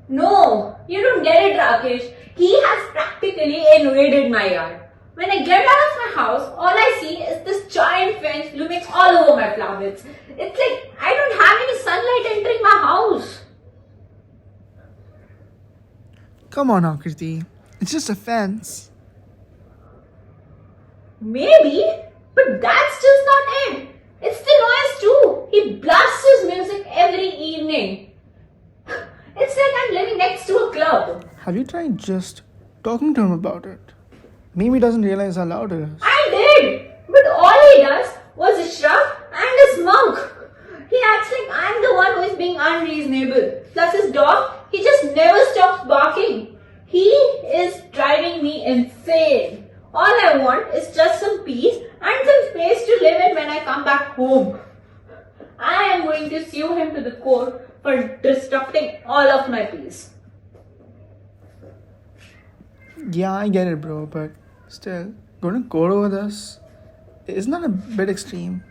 No, you don't get it, Rakesh. He has practically invaded my yard. When I get out of my house, all I see is this giant fence looming all over my flowers. It's like I don't have any sunlight entering my house. Come on, Akriti. It's just a fence. Maybe, but that's just not it. It's the noise too. He blasts his music every evening. It's like I'm living next to a club. Have you tried just talking to him about it? Maybe he doesn't realize how loud it is. I did, but all he does was shrug and smoke. He acts like I'm the one who is being unreasonable. Plus his dog, he just never stops barking. He is driving me insane. All I want is just some peace and some space to live in when I come back home. I am going to sue him to the court for disrupting all of my peace. Yeah, I get it, bro, but still, going to court over this isn't that a bit extreme?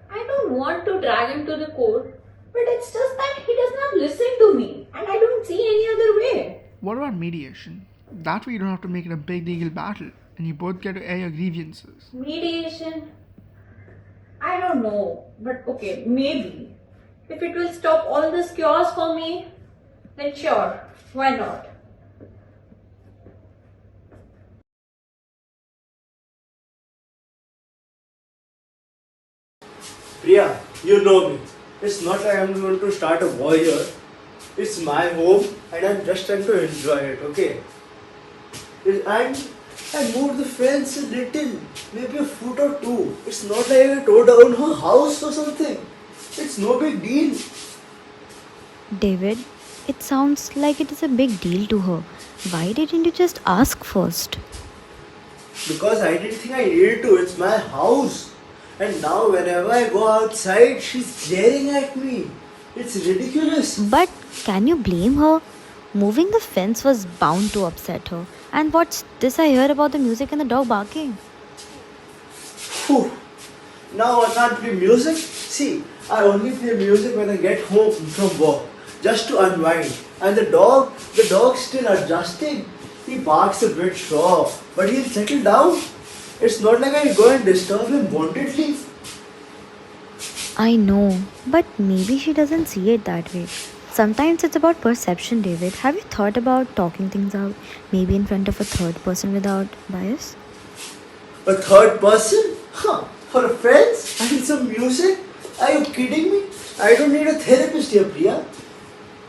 I don't want to drag him to the court, but it's just that he does not listen to me and I don't see any other way. What about mediation? That way you don't have to make it a big legal battle and you both get to air your grievances. Mediation? I don't know, but okay, maybe. If it will stop all this chaos for me, then sure, why not? Priya, you know me. It's not like I'm going to start a war here. It's my home and I'm just trying to enjoy it, okay? And I moved the fence a little, maybe a foot or two. It's not like I tore down her house or something. It's no big deal. David, it sounds like it is a big deal to her. Why didn't you just ask first? Because I didn't think I needed to. It's my house. And now whenever I go outside, she's staring at me. It's ridiculous. But can you blame her? Moving the fence was bound to upset her. And what's this I hear about the music and the dog barking? Phew. Now I can't play music. See, I only play music when I get home from work, just to unwind. And the dog's still adjusting. He barks a bit, sure, but he'll settle down. It's not like I go and disturb him wantedly. I know, but maybe she doesn't see it that way. Sometimes it's about perception, David. Have you thought about talking things out? Maybe in front of a third person without bias? A third person? Huh? For a fence? And some music? Are you kidding me? I don't need a therapist here, Priya.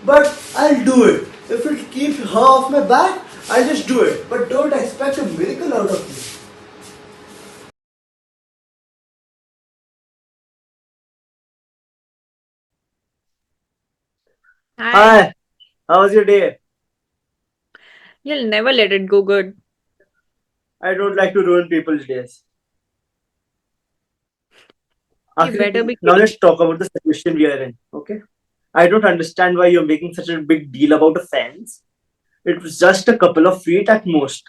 But I'll do it. If it'll keep her off my back, I'll just do it. But don't expect a miracle out of me. Hi. Hi, how was your day? You'll never let it go good. I don't like to ruin people's days. You better be Now kidding. let's talk about the situation we are in, okay? I don't understand why you're making such a big deal about a fence. It was just a couple of feet at most.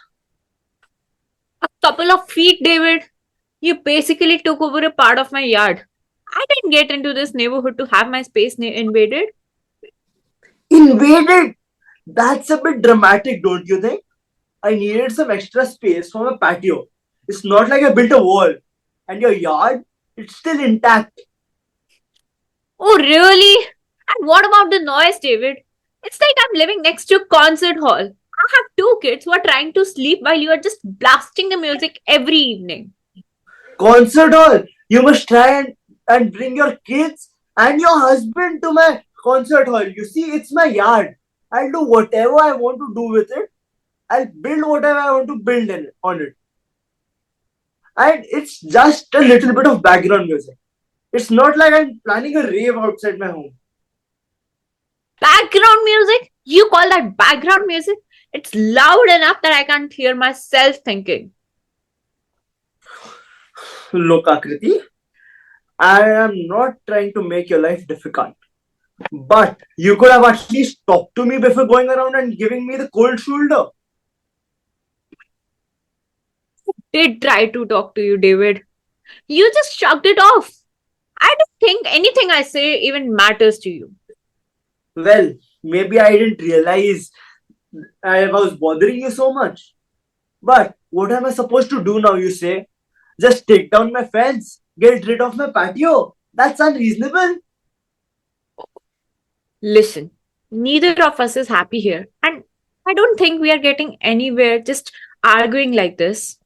A couple of feet, David. You basically took over a part of my yard. I didn't get into this neighborhood to have my space invaded. Invaded? That's a bit dramatic, don't you think? I needed some extra space for my patio. It's not like I built a wall. And your yard, it's still intact. Oh, really? And what about the noise, David? It's like I'm living next to a concert hall. I have two kids who are trying to sleep while you are just blasting the music every evening. Concert hall. You must try and bring your kids and your husband to my concert hall. You see, it's my yard. I'll do whatever I want to do with it. I'll build whatever I want to build on it. And it's just a little bit of background music. It's not like I'm planning a rave outside my home. Background music? You call that background music? It's loud enough that I can't hear myself thinking. Look, Akriti, I am not trying to make your life difficult. But you could have at least talked to me before going around and giving me the cold shoulder. Did try to talk to you, David. You just shrugged it off. I don't think anything I say even matters to you. Well, maybe I didn't realize I was bothering you so much. But what am I supposed to do now, you say? Just take down my fence, get rid of my patio. That's unreasonable. Listen, neither of us is happy here, and I don't think we are getting anywhere just arguing like this.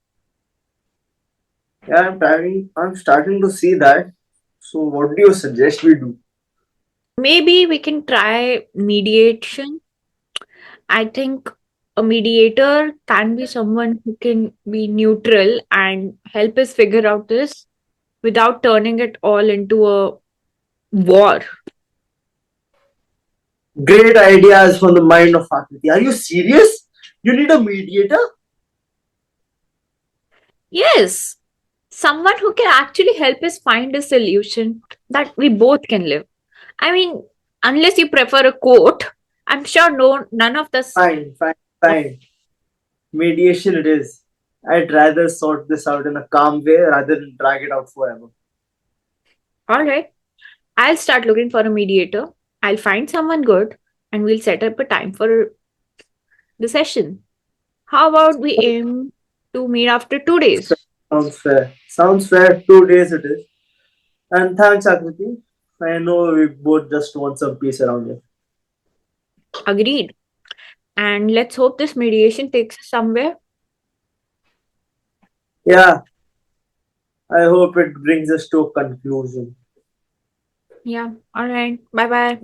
Yeah, I'm starting to see that. So what do you suggest we do? Maybe we can try mediation. I think a mediator can be someone who can be neutral and help us figure out this without turning it all into a war. Great ideas from the mind of faculty. Are you serious? You need a mediator? Yes, someone who can actually help us find a solution that we both can live. I mean, unless you prefer a court, I'm sure none of this. Fine, fine, fine. Mediation it is. I'd rather sort this out in a calm way rather than drag it out forever. All right, I'll start looking for a mediator. I'll find someone good and we'll set up a time for the session. How about we aim to meet after 2 days? Sounds fair. Sounds fair. 2 days it is. And thanks, Akriti. I know we both just want some peace around here. Agreed. And let's hope this mediation takes us somewhere. Yeah, I hope it brings us to a conclusion. Yeah. All right. Bye bye.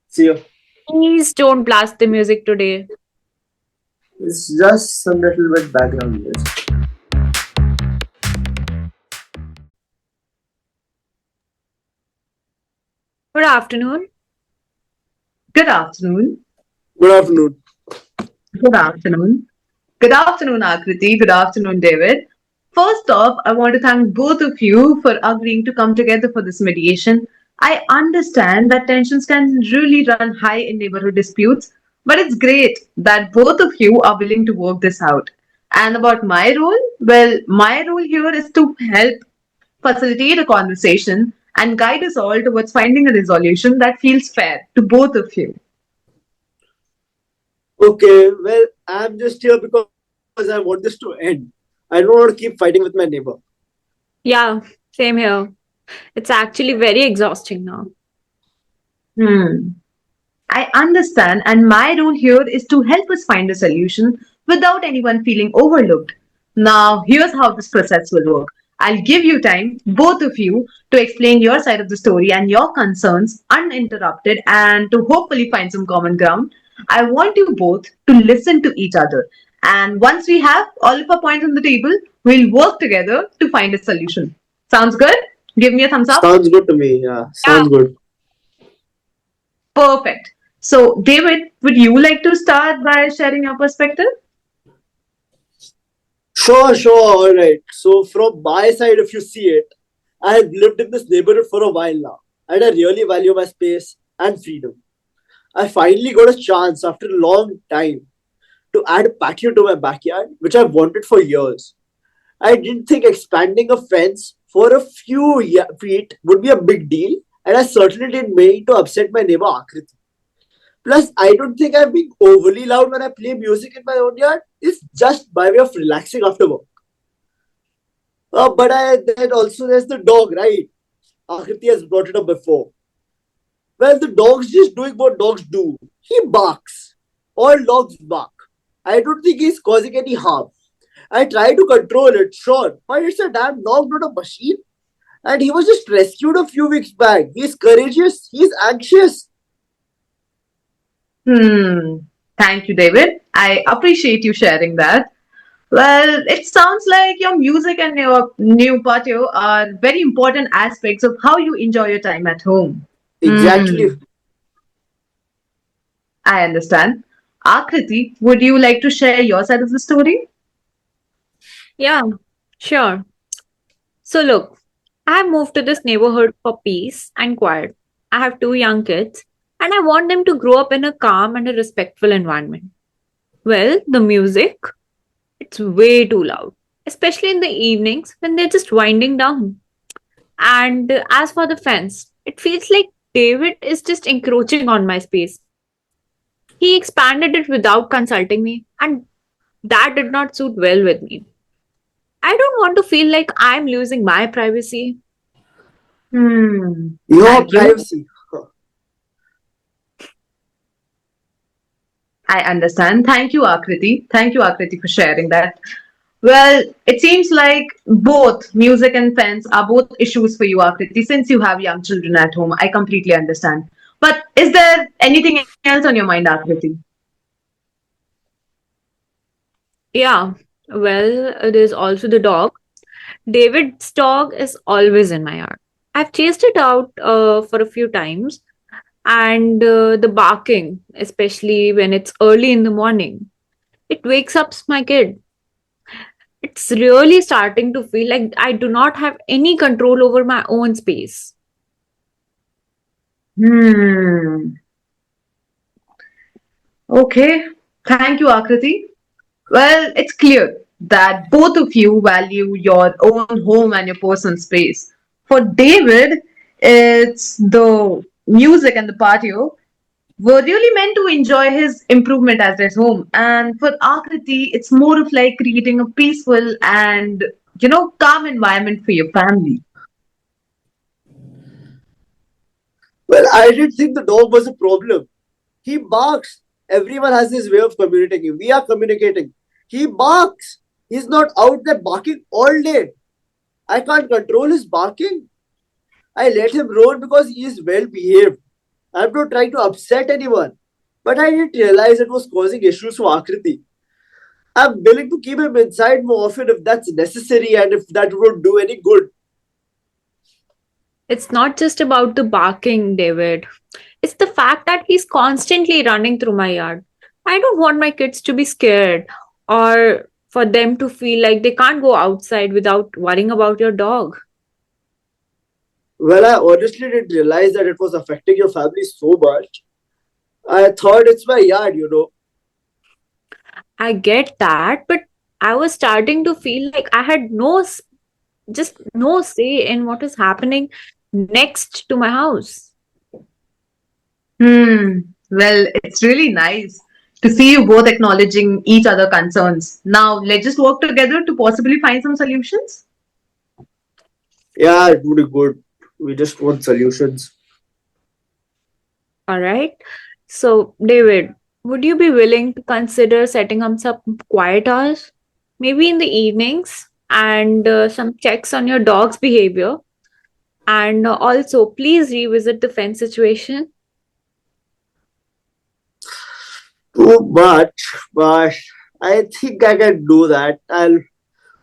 See you. Please don't blast the music today. It's just some little bit background music. Good afternoon. Good afternoon. Good afternoon. Good afternoon. Good afternoon, Akriti. Good afternoon, David. First off, I want to thank both of you for agreeing to come together for this mediation. I understand that tensions can really run high in neighborhood disputes, but it's great that both of you are willing to work this out. And about my role, well, my role here is to help facilitate a conversation and guide us all towards finding a resolution that feels fair to both of you. Okay, well, I'm just here because I want this to end. I don't want to keep fighting with my neighbor. Yeah, same here. It's actually very exhausting now. Hmm. I understand, and my role here is to help us find a solution without anyone feeling overlooked. Now, here's how this process will work. I'll give you time, both of you, to explain your side of the story and your concerns uninterrupted and to hopefully find some common ground. I want you both to listen to each other. And once we have all of our points on the table, we'll work together to find a solution. Sounds good? Give me a thumbs up. Sounds good to me. Yeah, Yeah. sounds good. Perfect. So, David, would you like to start by sharing your perspective? Sure, all right. So, from my side, if you see it, I have lived in this neighborhood for a while now, and I really value my space and freedom. I finally got a chance after a long time to add a patio to my backyard, which I've wanted for years. I didn't think expanding a fence for a few feet would be a big deal, and I certainly didn't mean to upset my neighbor Akriti. Plus, I don't think I'm being overly loud when I play music in my own yard. It's just by way of relaxing after work. But then also there's the dog, right? Akriti has brought it up before. Well, the dog's just doing what dogs do. He barks. All dogs bark. I don't think he's causing any harm. I try to control it, sure, but it's a damn dog, not a machine. And he was just rescued a few weeks back. He's courageous. He's anxious. Hmm. Thank you, David. I appreciate you sharing that. Well, it sounds like your music and your new patio are very important aspects of how you enjoy your time at home. Exactly. Hmm. I understand. Akriti, would you like to share your side of the story? Yeah, sure. So, look, I have moved to this neighborhood for peace and quiet. I have two young kids, and I want them to grow up in a calm and a respectful environment. Well, the music, it's way too loud, especially in the evenings when they're just winding down. And as for the fence, it feels like David is just encroaching on my space. He expanded it without consulting me, and that did not suit well with me. I don't want to feel like I'm losing my privacy. Hmm. Your Thank you. privacy. Huh. I understand. Thank you, Akriti. Thank you, Akriti, for sharing that. Well, it seems like both music and fence are both issues for you, Akriti, since you have young children at home. I completely understand. But is there anything else on your mind, Akriti? Yeah, well, there's also the dog. David's dog is always in my yard. I've chased it out for a few times, and the barking, especially when it's early in the morning, it wakes up my kid. It's really starting to feel like I do not have any control over my own space. Hmm. Okay. Thank you, Akriti. Well, it's clear that both of you value your own home and your personal space. For David, it's the music and the patio were really meant to enjoy his improvement as his home. And for Akriti, it's more of like creating a peaceful and calm environment for your family. Well, I didn't think the dog was a problem. He barks. Everyone has his way of communicating. We are communicating. He barks. He's not out there barking all day. I can't control his barking. I let him roam because he is well behaved. I'm not trying to upset anyone. But I didn't realize it was causing issues for Akriti. I'm willing to keep him inside more often if that's necessary and if that would do any good. It's not just about the barking, David. It's the fact that he's constantly running through my yard. I don't want my kids to be scared or for them to feel like they can't go outside without worrying about your dog. Well, I honestly didn't realize that it was affecting your family so much. I thought it's my yard. I get that, but I was starting to feel like I had just no say in what is happening next to my house. Hmm. Well, it's really nice to see you both acknowledging each other concerns. Now, let's just work together to possibly find some solutions. Yeah, it would be good. We just want solutions. All right. So, David, would you be willing to consider setting up some quiet hours? Maybe in the evenings and some checks on your dog's behavior. And also, please revisit the fence situation. Too much, but I think I can do that. I'll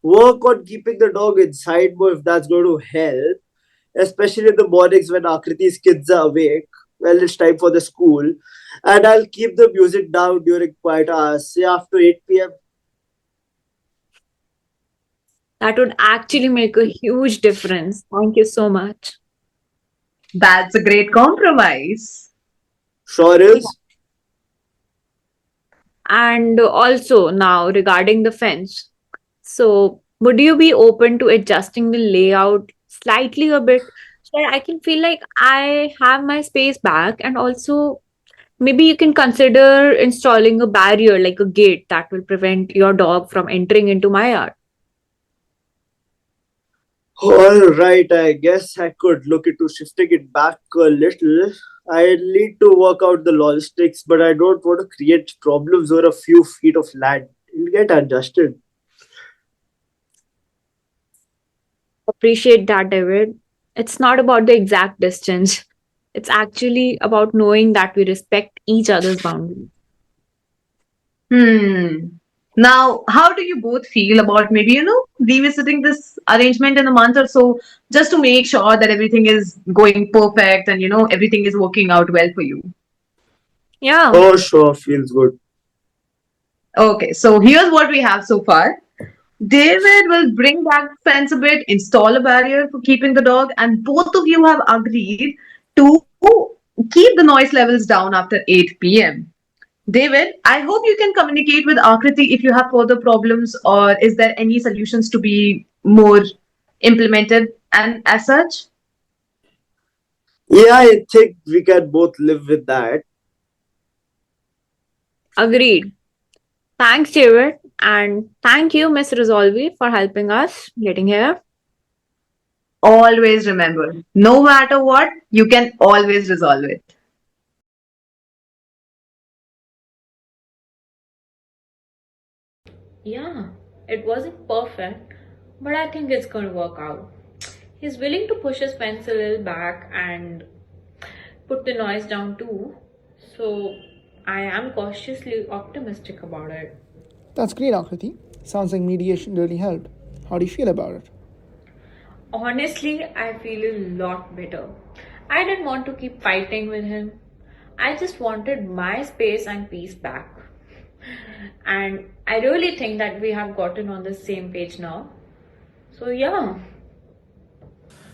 work on keeping the dog inside more if that's going to help, especially in the mornings when Akriti's kids are awake. Well, it's time for the school. And I'll keep the music down during quiet hours, say after 8 p.m. That would actually make a huge difference. Thank you so much. That's a great compromise. Sure Yeah. is. And also, now regarding the fence. So, would you be open to adjusting the layout slightly a bit so that I can feel like I have my space back? And also, maybe you can consider installing a barrier like a gate that will prevent your dog from entering into my yard. All right, I guess I could look into shifting it back a little. I need to work out the logistics, but I don't want to create problems over a few feet of land. It'll get adjusted. Appreciate that, David. It's not about the exact distance, it's actually about knowing that we respect each other's boundaries. Hmm. Now, how do you both feel about maybe, revisiting this arrangement in a month or so just to make sure that everything is going perfect and, everything is working out well for you? Yeah, Oh, sure, feels good. Okay, so here's what we have so far. David will bring back fence a bit, install a barrier for keeping the dog, and both of you have agreed to keep the noise levels down after 8 p.m. David, I hope you can communicate with Akriti if you have further problems, or is there any solutions to be more implemented and as such? Yeah, I think we can both live with that. Agreed. Thanks, David. And thank you, Miss Resolvee, for helping us getting here. Always remember, no matter what, you can always resolve it. Yeah, it wasn't perfect, but I think it's gonna work out. He's willing to push his pencil a little back and put the noise down too. So I am cautiously optimistic about it. That's great, Akriti. Sounds like mediation really helped. How do you feel about it? Honestly, I feel a lot better. I didn't want to keep fighting with him. I just wanted my space and peace back. And I really think that we have gotten on the same page now. So, yeah.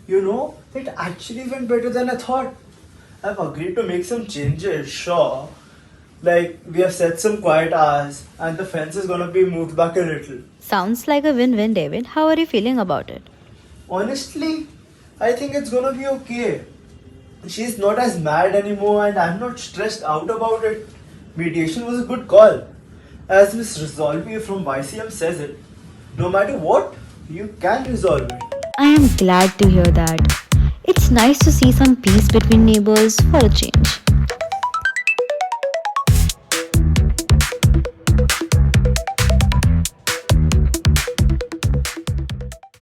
You know, it actually went better than I thought. I've agreed to make some changes, sure. Like, we have set some quiet hours, and the fence is gonna be moved back a little. Sounds like a win win, David. How are you feeling about it? Honestly, I think it's gonna be okay. She's not as mad anymore, and I'm not stressed out about it. Mediation was a good call. As Miss Resolvee from YCM says it, no matter what, you can resolve it. I am glad to hear that. It's nice to see some peace between neighbors for a change.